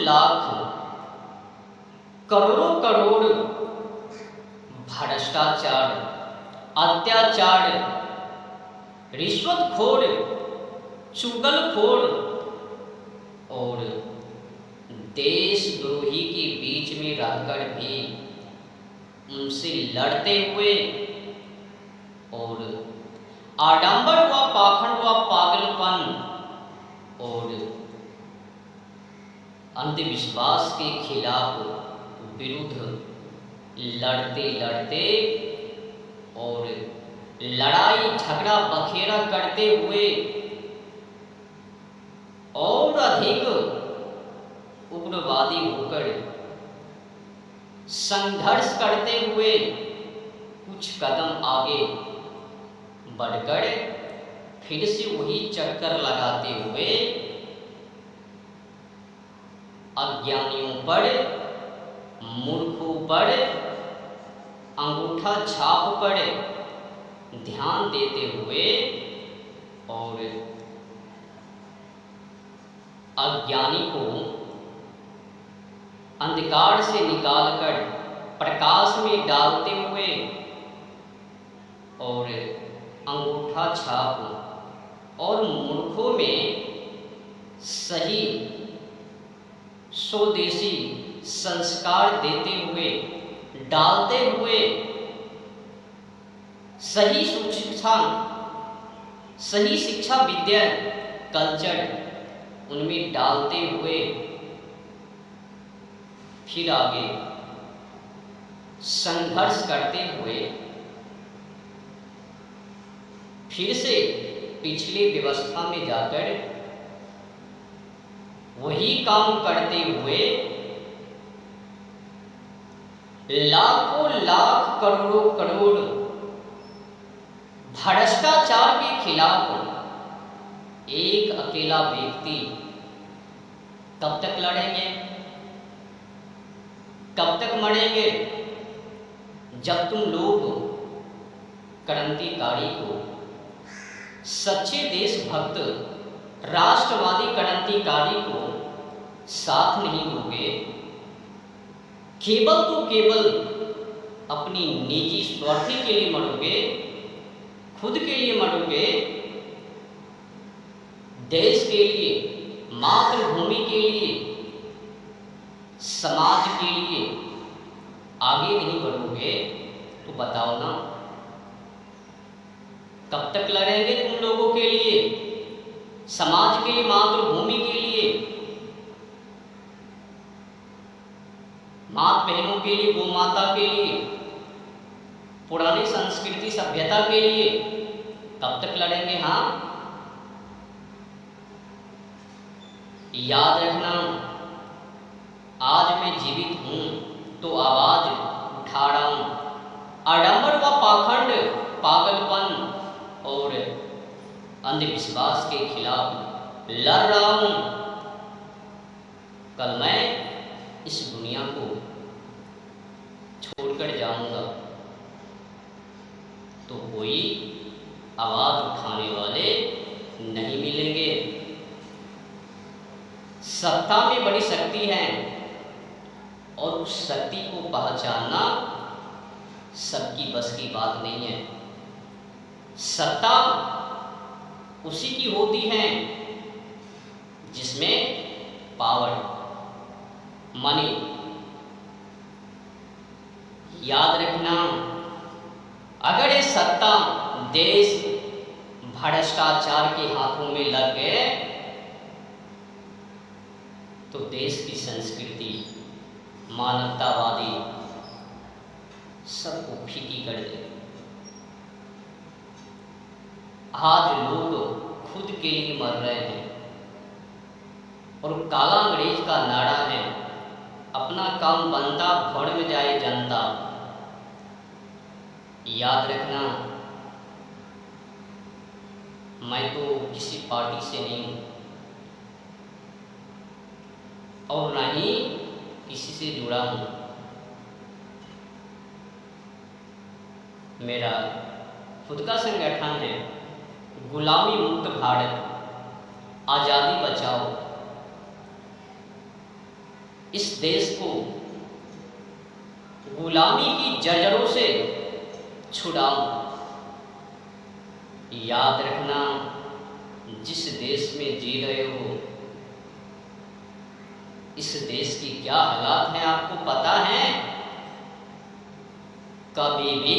लाख करोड़ों करोड़ भ्रष्टाचार, अत्याचार, रिश्वतखोर, चुगलखोर और देशद्रोही के बीच में रहकर भी उनसे लड़ते हुए और आडंबर व पाखंड व पागलपन और अंधविश्वास के खिलाफ विरुद्ध लड़ते लड़ते और लड़ाई झगड़ा बखेरा करते हुए और अधिक उग्रवादी होकर संघर्ष करते हुए कुछ कदम आगे बढ़कर फिर से वही चक्कर लगाते हुए अज्ञानियों पर, मूर्खों पर, अंगूठा छाप पर ध्यान देते हुए और अज्ञानी को अंधकार से निकालकर प्रकाश में डालते हुए और अंगूठा छाप और मूर्खों में सही स्वदेशी संस्कार देते हुए, डालते हुए सही शिक्षा विद्या कल्चर उनमें डालते हुए फिर आगे संघर्ष करते हुए फिर से पिछली व्यवस्था में जाकर वही काम करते हुए लाखों लाख करोड़ों करोड़ भ्रष्टाचार के खिलाफ एक अकेला व्यक्ति कब तक लड़ेंगे, कब तक मरेंगे? जब तुम लोग क्रांतिकारी को, सच्चे देशभक्त राष्ट्रवादी क्रांतिकारी को साथ नहीं दोगे, केवल तो केवल अपनी निजी स्वार्थी के लिए मरोगे, खुद के लिए मरोगे, देश के लिए, मातृभूमि के लिए, समाज के लिए आगे नहीं बढ़ोगे, तो बताओ ना कब तक लड़ेंगे तुम लोगों के लिए, समाज के लिए, मातृभूमि के लिए, माता बहनों के लिए, गौ माता के लिए, पुरानी संस्कृति सभ्यता के लिए कब तक लड़ेंगे? हाँ, याद रखना, आज मैं जीवित हूं तो आवाज उठा रहा हूं, आडंबर व पाखंड, पागलपन और अंधविश्वास के खिलाफ लड़ रहा हूं। कल मैं इस दुनिया को छोड़कर जाऊंगा तो कोई आवाज उठाने वाले नहीं मिलेंगे। सत्ता में बड़ी शक्ति है और उस शक्ति को पहचानना सबकी बस की बात नहीं है। सत्ता उसी की होती है जिसमें पावर, मनी। याद रखना, अगर ये सत्ता देश भ्रष्टाचार के हाथों में लग गए तो देश की संस्कृति, मानवतावादी सबको फीकी कर दे। आज लोग खुद के लिए मर रहे हैं और काला अंग्रेज का नारा है, अपना काम बनता भड़ में जाए जनता। याद रखना, मैं तो किसी पार्टी से नहीं हूं और ना ही किसी से जुड़ा हूं। मेरा खुद का संगठन है गुलामी मुक्त भारत, आज़ादी बचाओ। इस देश को गुलामी की जर्जरों से छुड़ाऊं। याद रखना, जिस देश में जी रहे हो, इस देश की क्या हालात हैं आपको पता है? कभी भी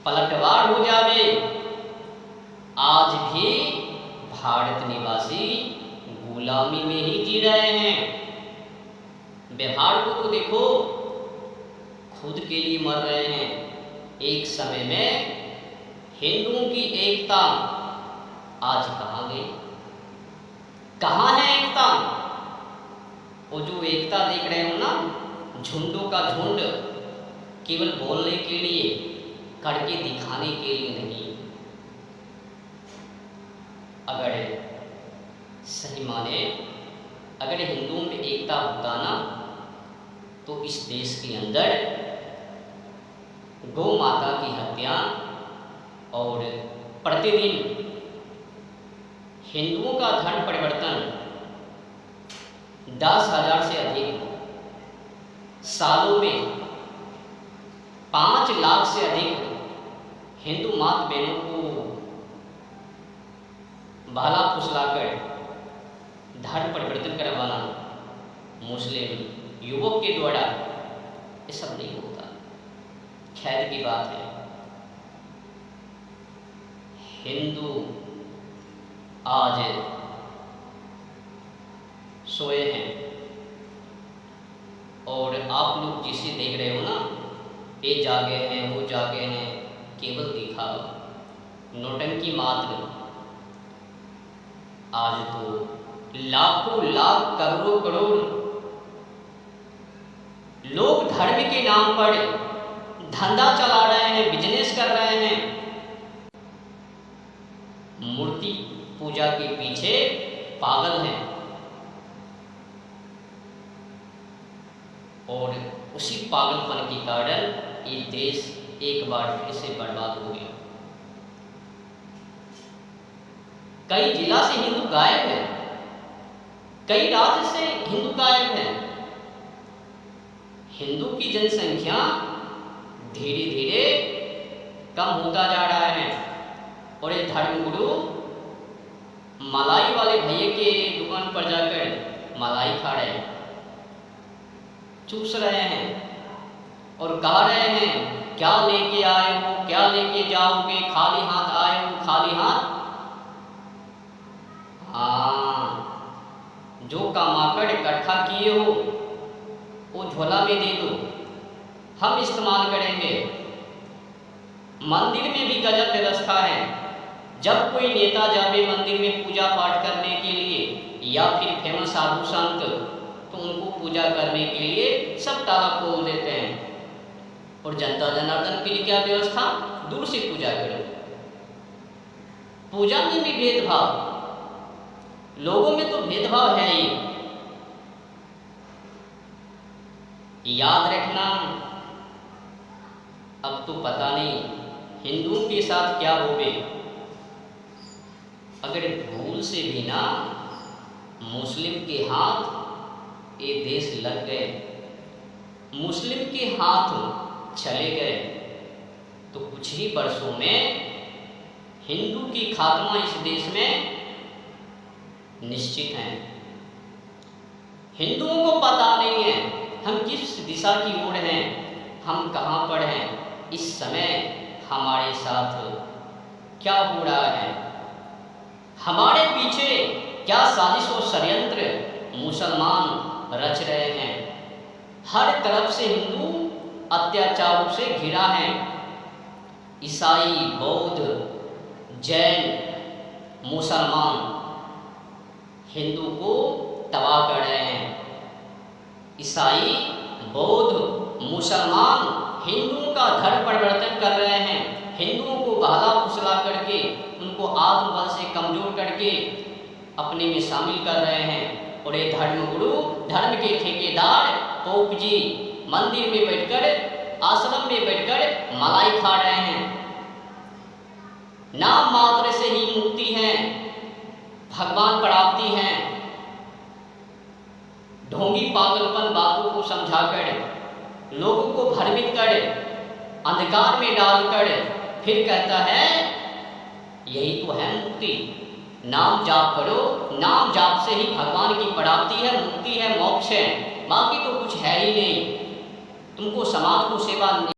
पलटवार हो जावे। आज भी भारत निवासी गुलामी में ही जी रहे हैं। व्यवहार को तो देखो, खुद के लिए मर रहे हैं। एक समय में हिंदुओं की एकता आज कहाँ गई? कहाँ है एकता? वो जो एकता देख रहे हो ना, झुंडों का झुंड, केवल बोलने के लिए, करके दिखाने के लिए नहीं। अगर सही माने, अगर हिंदुओं में एकता होता ना, तो इस देश के अंदर गौ माता की हत्या और प्रतिदिन हिंदुओं का धर्म परिवर्तन 10,000 से अधिक, सालों में 5 लाख से अधिक हिंदू माता बहनों को भाला फुसलाकर धर्म परिवर्तन करवाना मुस्लिम युवक के द्वारा, ये सब नहीं होता। खैर की बात है, हिंदू आज सोए हैं और आप लोग जिसे देख रहे हो ना, ये जागे हैं, वो जागे हैं, केवल दिखावा, नौटंकी मात्र। आज तो लाखों लाख करोड़ों करोड़ लोग धर्म के नाम पर धंधा चला रहे हैं, बिजनेस कर रहे हैं, मूर्ति पूजा के पीछे पागल हैं, और उसी पागलपन के कारण ये देश एक बार फिर से बर्बाद हो गया। कई जिला से हिंदू गायब हैं, कई राज्य से हिंदू गायब हैं। हिंदू की जनसंख्या धीरे धीरे कम होता जा रहा है, और ये धर्मगुरु मलाई वाले भैया के दुकान पर जाकर मलाई खा रहे हैं, चूस रहे हैं और कह रहे हैं, क्या लेके आए हो, क्या लेके जाओगे, खाली हाथ आए हो, खाली हाथ। हाँ, जो कामाकड़ इकट्ठा किए हो वो झोला में दे दो, हम इस्तेमाल करेंगे। मंदिर में भी गजब व्यवस्था है। जब कोई नेता जावे मंदिर में पूजा पाठ करने के लिए, या फिर फेमस साधु संत, तो उनको पूजा करने के लिए सब ताला खोल देते हैं, और जनता जनार्दन के लिए क्या व्यवस्था? दूर से पूजा करो। पूजा में भी भेदभाव, लोगों में तो भेदभाव है ही। याद रखना, अब तो पता नहीं हिंदुओं के साथ क्या होगे। अगर भूल से भी ना मुस्लिम के हाथ ये देश लग गए, मुस्लिम के हाथ चले गए, तो कुछ ही वर्षों में हिंदू की खात्मा इस देश में निश्चित है। हिंदुओं को पता नहीं है हम किस दिशा की ओर हैं, हम कहाँ पर हैं, इस समय हमारे साथ क्या हो रहा है, हमारे पीछे क्या साजिश और षड्यंत्र मुसलमान रच रहे हैं। हर तरफ से हिंदू अत्याचारों से घिरा है। ईसाई, बौद्ध, जैन, मुसलमान हिंदू को तबाह कर रहे हैं। ईसाई, बौद्ध, मुसलमान हिंदुओं का धर्म परिवर्तन कर रहे हैं, हिंदुओं को बहला फुसला करके, उनको आत्मबल से कमजोर करके अपने में शामिल कर रहे हैं। और ये धर्मगुरु, धर्म के ठेकेदार, पोप जी मंदिर में बैठकर, आश्रम में बैठकर मलाई खा रहे हैं। नाम मात्र से ही मुक्ति है, भगवान प्राप्ति है, ढोंगी पागलपन बातों को समझाकर लोगों को भ्रमित कर अंधकार में डालकर फिर कहता है यही तो है मुक्ति। नाम जाप करो, नाम जाप से ही भगवान की प्राप्ति है, मुक्ति है, मोक्ष है, बाकी तो कुछ है ही नहीं। तुमको समाज को सेवा